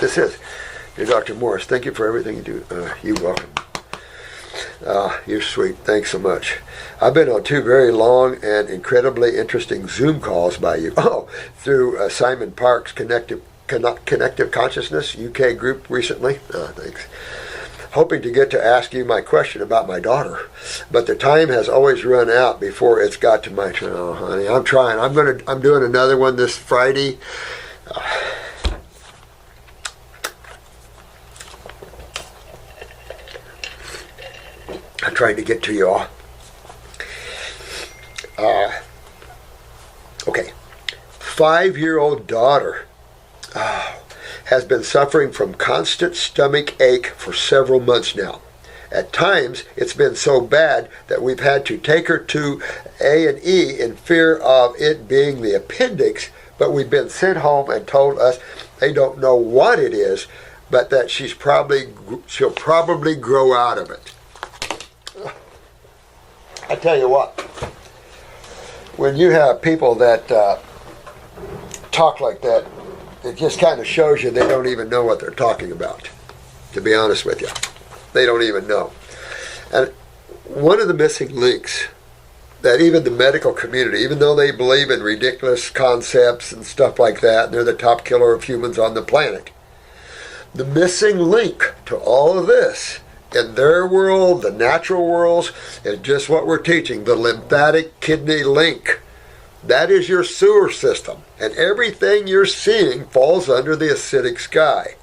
This is your Dr. Morse. Thank you for everything you do. You're welcome. You're sweet. Thanks so much. I've been on 2 very long and incredibly interesting Zoom calls by you. Through Simon Park's Connective Consciousness UK group recently. Thanks. Hoping to get to ask you my question about my daughter, but the time has always run out before it's got to my turn. Oh, honey, I'm trying. I'm doing another one this Friday. I'm trying to get to you all. Okay. 5-year-old daughter has been suffering from constant stomach ache for several months now. At times, it's been so bad that we've had to take her to A&E in fear of it being the appendix, but we've been sent home and told us they don't know what it is, but that she'll probably grow out of it. I tell you what, when you have people that talk like that, it just kind of shows you they don't even know what they're talking about, to be honest with you. They don't even know. And one of the missing links that even the medical community, even though they believe in ridiculous concepts and stuff like that, and they're the top killer of humans on the planet, the missing link to all of this in their world, the natural worlds, is just what we're teaching, the lymphatic kidney link. That is your sewer system, and everything you're seeing falls under the acidic sky.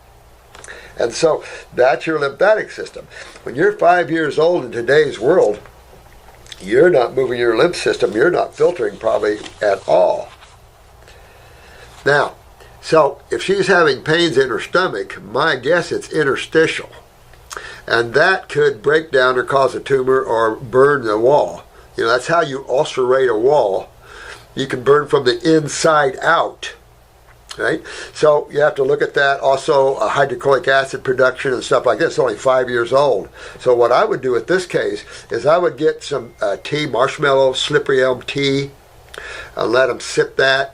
And so that's your lymphatic system. When you're 5 years old in today's world, you're not moving your lymph system, you're not filtering probably at all. Now, so if she's having pains in her stomach, my guess it's interstitial. And that could break down or cause a tumor or burn the wall. You know, that's how you ulcerate a wall. You can burn from the inside out, right? So you have to look at that. Also, hydrochloric acid production and stuff like this. It's only 5 years old. So what I would do at this case is I would get some tea, marshmallow, slippery elm tea, and let them sip that.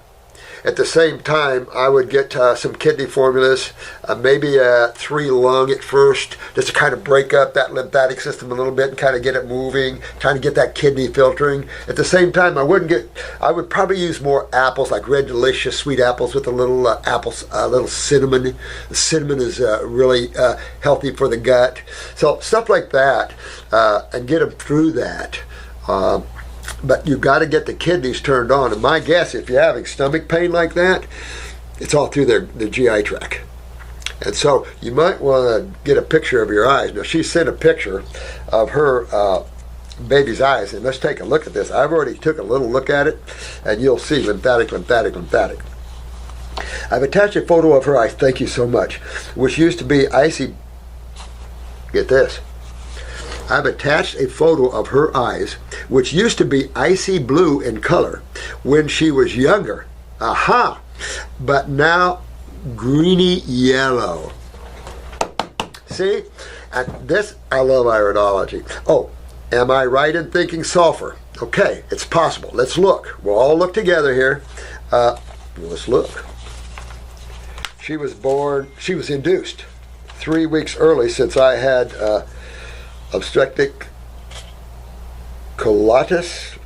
At the same time, I would get some kidney formulas, maybe a 3-lung at first, just to kind of break up that lymphatic system a little bit and kind of get it moving, trying to get that kidney filtering. At the same time, I would probably use more apples, like red delicious sweet apples with a little little cinnamon. The cinnamon is really healthy for the gut. So stuff like that, and get them through that. But you've got to get the kidneys turned on. And my guess, if you're having stomach pain like that, it's all through the GI tract. And so you might want to get a picture of your eyes. Now, she sent a picture of her baby's eyes. And let's take a look at this. I've already took a little look at it. And you'll see lymphatic. I've attached a photo of her eyes. Thank you so much. Which used to be icy. Get this. I've attached a photo of her eyes, which used to be icy blue in color when she was younger. Aha! But now greeny yellow. See? And this, I love iridology. Oh, am I right in thinking sulfur? Okay, it's possible. Let's look. We'll all look together here. Let's look. She was induced 3 weeks early since I had obstetric colitis,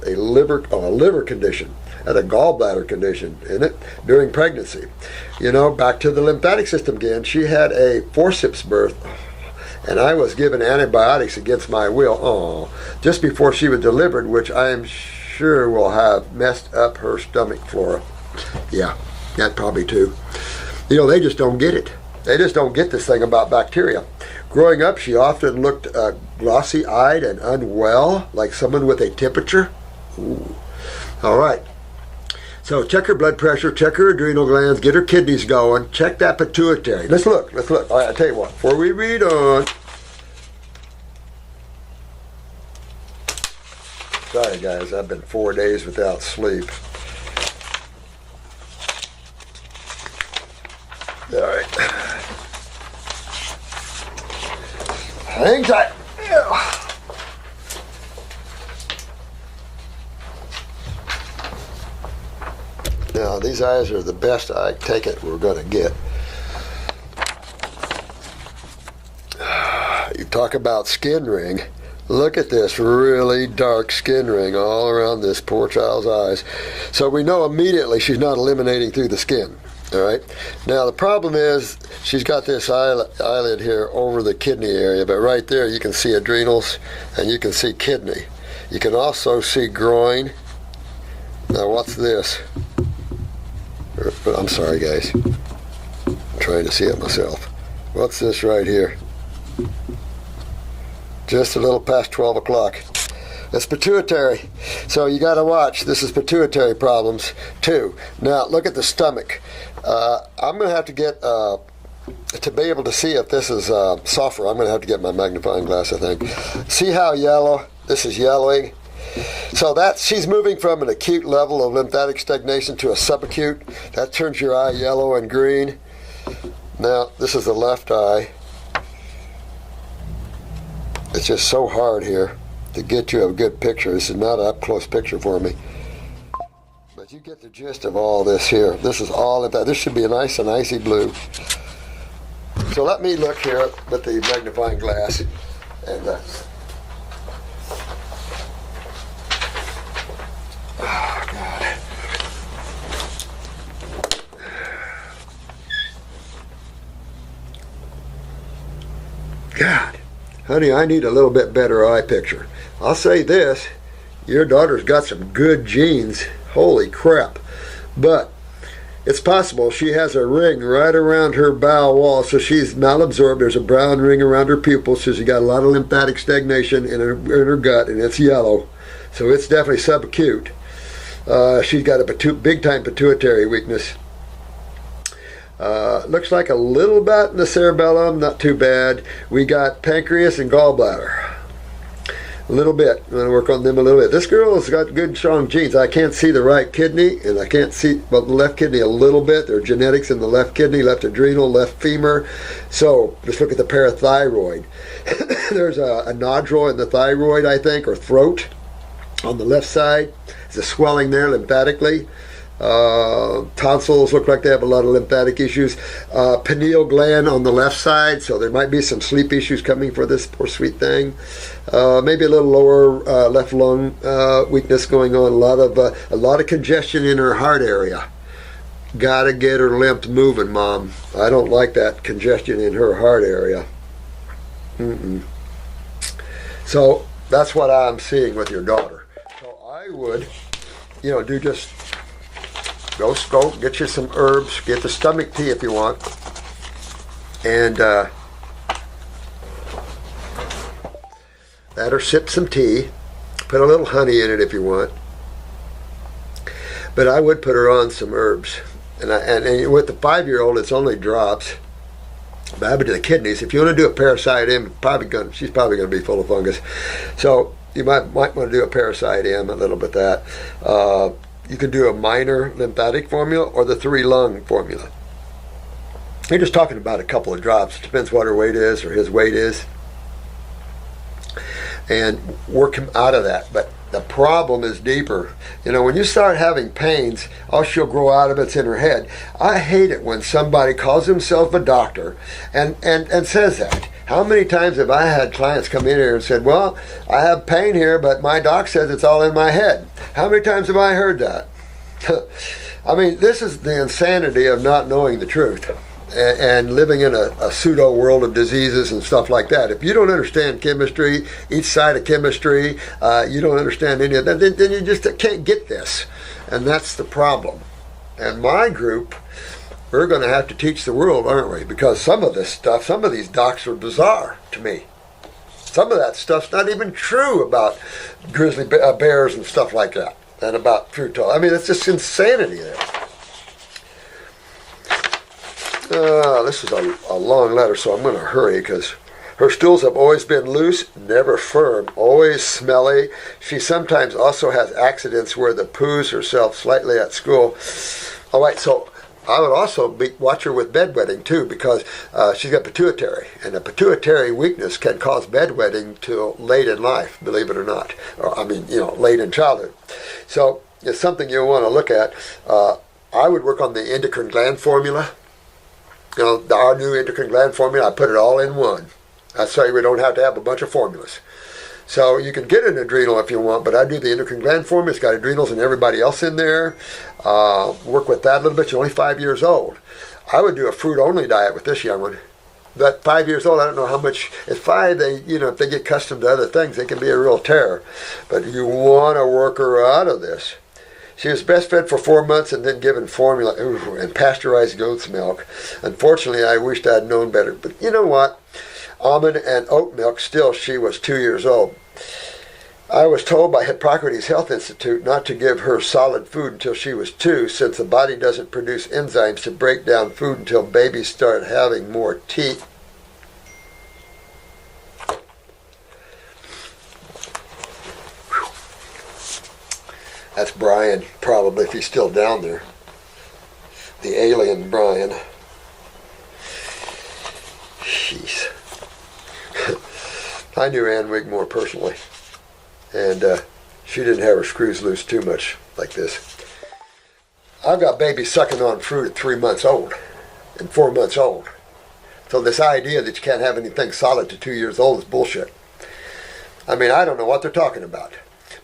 a liver condition, and a gallbladder condition in it during pregnancy. You know, back to the lymphatic system again. She had a forceps birth, and I was given antibiotics against my will, just before she was delivered, which I am sure will have messed up her stomach flora. Yeah, that probably too. You know, they just don't get it. They just don't get this thing about bacteria. Growing up, she often looked glossy-eyed and unwell, like someone with a temperature. Ooh. All right. So check her blood pressure, check her adrenal glands, get her kidneys going, check that pituitary. Let's look. All right, I'll tell you what. Before we read on. Sorry, guys. I've been 4 days without sleep. All right. Hang tight. Now, these eyes are the best, I take it, we're going to get. Talk about skin ring. Look at this really dark skin ring all around this poor child's eyes. So we know immediately she's not eliminating through the skin. All right. Now the problem is she's got this eyelid here over the kidney area, but right there you can see adrenals and you can see kidney. You can also see groin. Now what's this? I'm sorry guys. I'm trying to see it myself. What's this right here? Just a little past 12 o'clock. That's pituitary. So you got to watch. This is pituitary problems too. Now look at the stomach. I'm going to have to get, to be able to see if this is sulfur, I'm going to have to get my magnifying glass, I think. See how yellow? This is yellowing. So that she's moving from an acute level of lymphatic stagnation to a subacute. That turns your eye yellow and green. Now this is the left eye. It's just so hard here to get you a good picture. This is not an up-close picture for me. But you get the gist of all this here. This is all of that. This should be a nice and icy blue. So let me look here with the magnifying glass. And oh, God. God. Honey, I need a little bit better eye picture. I'll say this, your daughter's got some good genes. Holy crap. But it's possible she has a ring right around her bowel wall, so she's malabsorbed. There's a brown ring around her pupils, so she's got a lot of lymphatic stagnation in her gut, and it's yellow. So it's definitely subacute. She's got a big-time pituitary weakness. Looks like a little bit in the cerebellum, not too bad. We got pancreas and gallbladder. A little bit. I'm going to work on them a little bit. This girl has got good, strong genes. I can't see the right kidney, and I can't see the left kidney a little bit. There are genetics in the left kidney, left adrenal, left femur. So let's look at the parathyroid. There's a nodule in the thyroid, I think, or throat on the left side. There's a swelling there lymphatically. Tonsils look like they have a lot of lymphatic issues. Pineal gland on the left side, so there might be some sleep issues coming for this poor sweet thing. Maybe a little lower left lung weakness going on. A lot of congestion in her heart area. Gotta get her lymph moving, Mom. I don't like that congestion in her heart area. So that's what I'm seeing with your daughter. So I would, do just go get you some herbs, get the stomach tea if you want, and let her sip some tea, put a little honey in it if you want, but I would put her on some herbs, and with the 5-year-old it's only drops, but I would do the kidneys. If you want to do a parasite M, she's probably going to be full of fungus, so you might want to do a parasite M, a little bit of that. You can do a minor lymphatic formula or the 3-lung formula. You're just talking about a couple of drops. It depends what her weight is or his weight is. And work him out of that. But the problem is deeper. When you start having pains, all she'll grow out of it's in her head. I hate it when somebody calls himself a doctor and says that. How many times have I had clients come in here and said, well, I have pain here, but my doc says it's all in my head. How many times have I heard that? I mean, this is the insanity of not knowing the truth and living in a pseudo world of diseases and stuff like that. If you don't understand chemistry, each side of chemistry, you don't understand any of that, then you just can't get this. And that's the problem. And my group, we're going to have to teach the world, aren't we? Because some of this stuff, some of these docs are bizarre to me. Some of that stuff's not even true about grizzly bears and stuff like that, and about fructose. I mean, it's just insanity there. This is a long letter, so I'm going to hurry because her stools have always been loose, never firm, always smelly. She sometimes also has accidents where the poos herself slightly at school. All right, so I would also watch her with bedwetting too, because she's got pituitary, and a pituitary weakness can cause bedwetting till late in life, believe it or not. Late in childhood. So it's something you'll want to look at. I would work on the endocrine gland formula. Our new endocrine gland formula, I put it all in one. That's why we don't have to have a bunch of formulas. So you can get an adrenal if you want, but I do the endocrine gland formula. It's got adrenals and everybody else in there. Work with that a little bit. You're only 5 years old. I would do a fruit-only diet with this young one. But 5 years old, I don't know how much. At 5, if they get accustomed to other things, they can be a real terror. But you want to work her out of this. She was breastfed for 4 months and then given formula and pasteurized goat's milk. Unfortunately, I wished I'd known better. But you know what? Almond and oat milk, still she was 2 years old. I was told by Hippocrates Health Institute not to give her solid food until she was 2, since the body doesn't produce enzymes to break down food until babies start having more teeth. That's Brian, probably, if he's still down there. The alien Brian. Jeez. I knew Ann Wigmore personally, and she didn't have her screws loose too much like this. I've got babies sucking on fruit at 3 months old and 4 months old. So this idea that you can't have anything solid to 2 years old is bullshit. I mean, I don't know what they're talking about.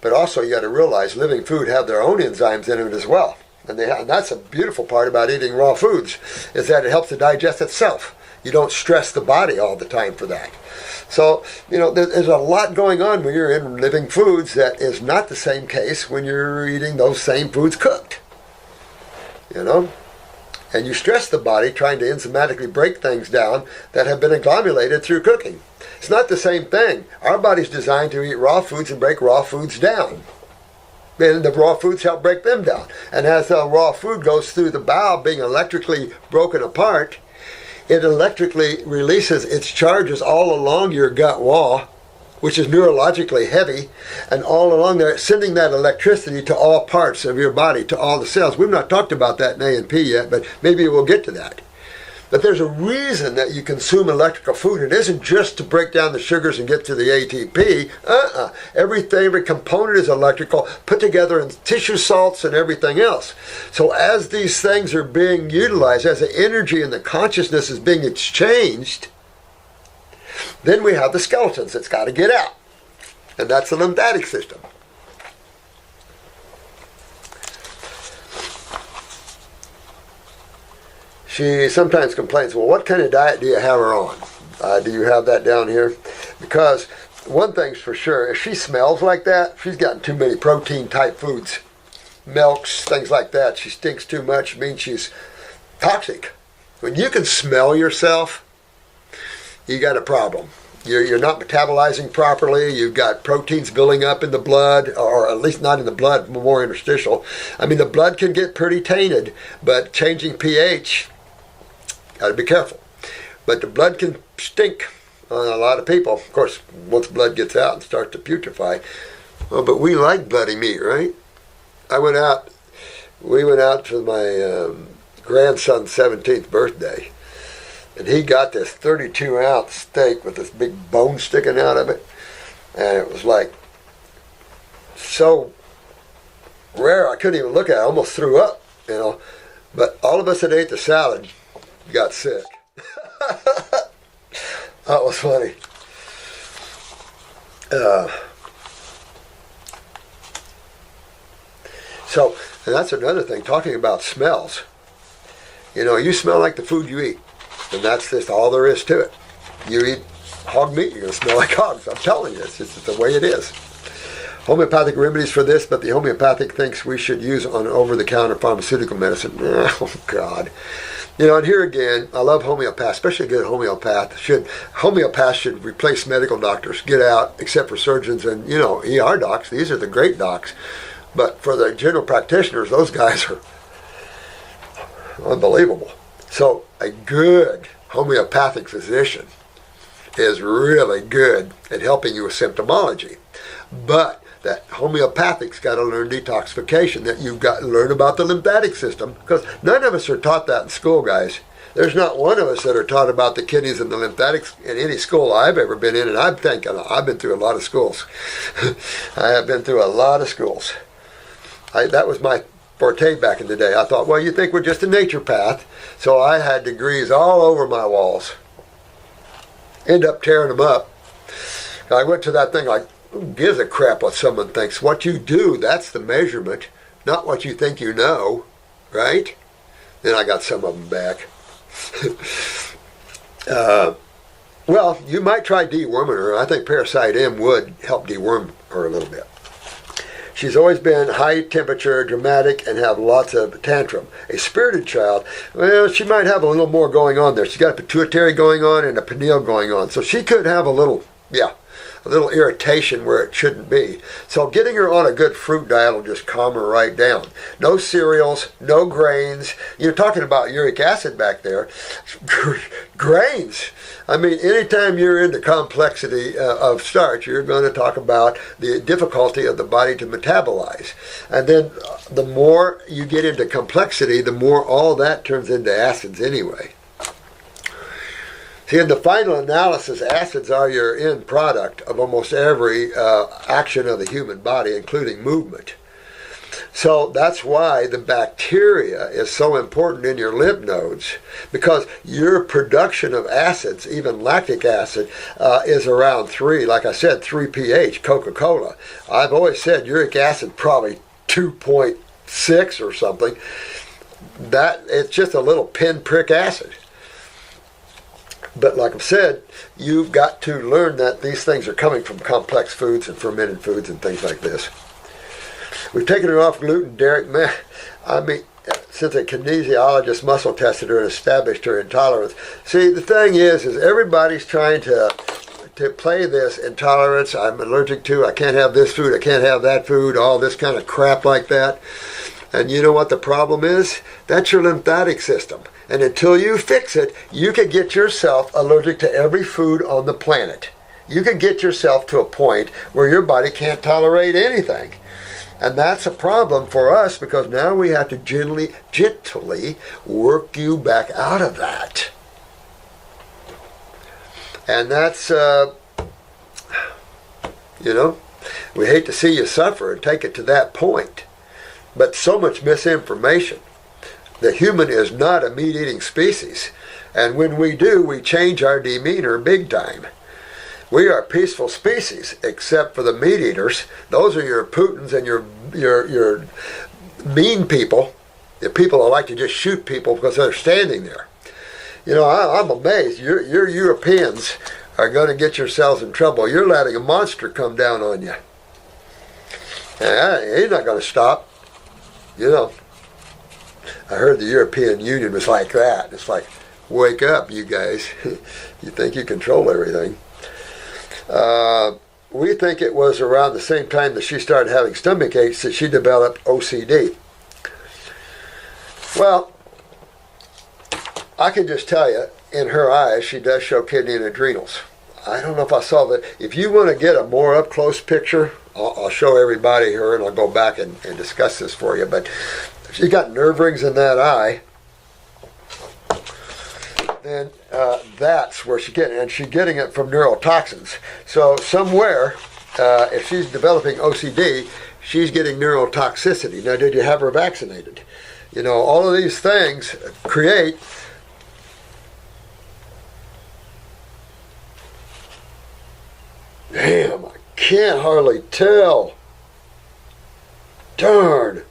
But also you got to realize living food have their own enzymes in it as well. And that's a beautiful part about eating raw foods, is that it helps to digest itself. You don't stress the body all the time for that. So, there's a lot going on when you're in living foods that is not the same case when you're eating those same foods cooked. And you stress the body trying to enzymatically break things down that have been agglomerated through cooking. It's not the same thing. Our body's designed to eat raw foods and break raw foods down. And the raw foods help break them down. And as the raw food goes through the bowel being electrically broken apart, it electrically releases its charges all along your gut wall, which is neurologically heavy, and all along there, sending that electricity to all parts of your body, to all the cells. We've not talked about that in A&P yet, but maybe we'll get to that. But there's a reason that you consume electrical food. It isn't just to break down the sugars and get to the ATP. Every component is electrical, put together in tissue salts and everything else. So as these things are being utilized, as the energy and the consciousness is being exchanged, then we have the skeletons that's got to get out. And that's the lymphatic system. She sometimes complains, well, what kind of diet do you have her on? Do you have that down here? Because one thing's for sure, if she smells like that, she's gotten too many protein-type foods. Milks, things like that. She stinks too much, means she's toxic. When you can smell yourself, you got a problem. You're not metabolizing properly. You've got proteins building up in the blood, or at least not in the blood, more interstitial. I mean, the blood can get pretty tainted, but changing pH, got to be careful. But the blood can stink on a lot of people. Of course, once blood gets out and starts to putrefy. Well, but we like bloody meat, right? We went out for my grandson's 17th birthday. And he got this 32-ounce steak with this big bone sticking out of it. And it was like so rare I couldn't even look at it. I almost threw up, But all of us that ate the salad got sick. That was funny. And that's another thing, talking about smells. You smell like the food you eat. And that's just all there is to it. You eat hog meat, you're going to smell like hogs. I'm telling you, it's just the way it is. Homeopathic remedies for this, but the homeopathic thinks we should use on over-the-counter pharmaceutical medicine. Oh, God. And here again, I love homeopaths, especially a good homeopath. Homeopaths should replace medical doctors, get out, except for surgeons and, ER docs. These are the great docs. But for the general practitioners, those guys are unbelievable. So a good homeopathic physician is really good at helping you with symptomology. But that homeopathic's got to learn detoxification, that you've got to learn about the lymphatic system, because none of us are taught that in school, guys. There's not one of us that are taught about the kidneys and the lymphatics in any school I've ever been in, and I've been through a lot of schools. I have been through a lot of schools. That was my forte back in the day. I thought, well, you think we're just a naturopath, so I had degrees all over my walls. End up tearing them up. I went to that thing like, who gives a crap what someone thinks? What you do, that's the measurement, not what you think you know, right? Then I got some of them back. Well, you might try deworming her. I think Parasite M would help deworm her a little bit. She's always been high temperature, dramatic, and have lots of tantrum. A spirited child, well, she might have a little more going on there. She's got a pituitary going on and a pineal going on. So she could have a little irritation where it shouldn't be. So getting her on a good fruit diet will just calm her right down. No cereals, no grains. You're talking about uric acid back there. Grains. I mean, anytime you're into complexity of starch, you're going to talk about the difficulty of the body to metabolize. And then the more you get into complexity, the more all that turns into acids anyway. See, in the final analysis, acids are your end product of almost every action of the human body, including movement. So that's why the bacteria is so important in your lymph nodes, because your production of acids, even lactic acid, is around 3. Like I said, 3 pH, Coca-Cola. I've always said uric acid probably 2.6 or something. That it's just a little pinprick acid. But like I've said, you've got to learn that these things are coming from complex foods and fermented foods and things like this. We've taken her off gluten, Derek. Man, I mean, since a kinesiologist muscle tested her and established her intolerance. See, the thing is everybody's trying to play this intolerance. I'm allergic to, I can't have this food, I can't have that food, all this kind of crap like that. And you know what the problem is? That's your lymphatic system. And until you fix it, you can get yourself allergic to every food on the planet. You can get yourself to a point where your body can't tolerate anything. And that's a problem for us, because now we have to gently work you back out of that. And that's, we hate to see you suffer and take it to that point. But so much misinformation. The human is not a meat-eating species. And when we do, we change our demeanor big time. We are a peaceful species, except for the meat eaters. Those are your Putins and your mean people, the people that like to just shoot people because they're standing there. You know, I'm amazed. Your Europeans are going to get yourselves in trouble. You're letting a monster come down on you. And he's not going to stop. You know, I heard the European Union was like that. It's like, wake up, you guys. You think you control everything. We think it was around the same time that she started having stomach aches that she developed OCD. Well, I can just tell you, in her eyes, she does show kidney and adrenals. I don't know if I saw that. If you want to get a more up-close picture, I'll show everybody her, and I'll go back and discuss this for you. But she's got nerve rings in that eye. Then that's where she's getting it. And she's getting it from neurotoxins. So somewhere, if she's developing OCD, she's getting neurotoxicity. Now, did you have her vaccinated? You know, all of these things create... Damn, I can't hardly tell. Darn.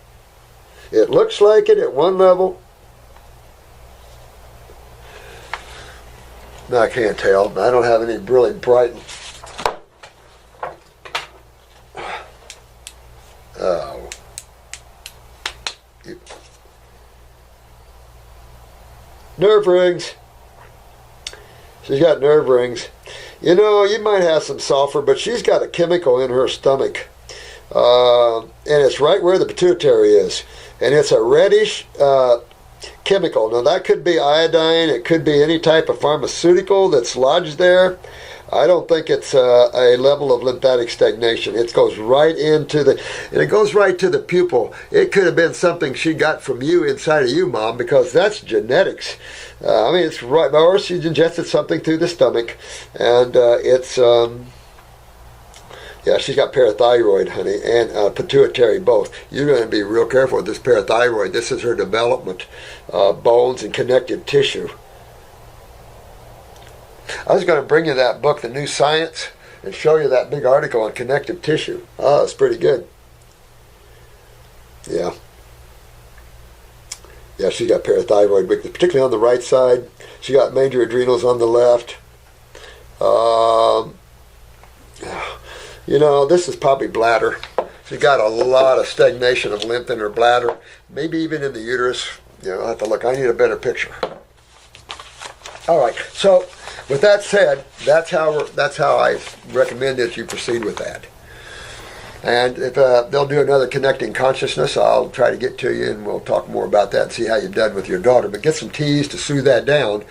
It looks like it at one level. No, I can't tell. I don't have any really bright... Oh. Nerve rings. She's got nerve rings. You know, you might have some sulfur, but she's got a chemical in her stomach. And it's right where the pituitary is. And it's a reddish chemical. Now, that could be iodine. It could be any type of pharmaceutical that's lodged there. I don't think it's a level of lymphatic stagnation. It goes right into and it goes right to the pupil. It could have been something she got from you inside of you, Mom, because that's genetics. I mean, it's right, or she ingested something through the stomach, and she's got parathyroid, honey, and pituitary both. You're going to be real careful with this parathyroid. This is her development, bones and connective tissue. I was going to bring you that book, The New Science, and show you that big article on connective tissue. Oh, it's pretty good. Yeah. Yeah, she got parathyroid weakness, particularly on the right side. She got major adrenals on the left. This is probably bladder. She got a lot of stagnation of lymph in her bladder, maybe even in the uterus. I'll have to look. I need a better picture. All right. So, with that said, that's how I recommend that you proceed with that. And if they'll do another connecting consciousness, I'll try to get to you, and we'll talk more about that and see how you've done with your daughter. But get some teas to soothe that down.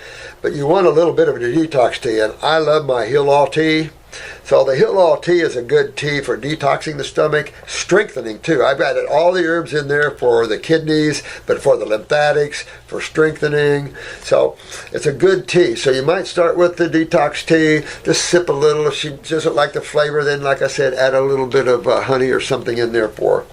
But you want a little bit of a detox tea, and I love my Heal All tea. So the Heal All tea is a good tea for detoxing the stomach, strengthening too. I've added all the herbs in there for the kidneys, but for the lymphatics, for strengthening. So it's a good tea. So you might start with the detox tea, just sip a little. If she doesn't like the flavor, then like I said, add a little bit of honey or something in there for her.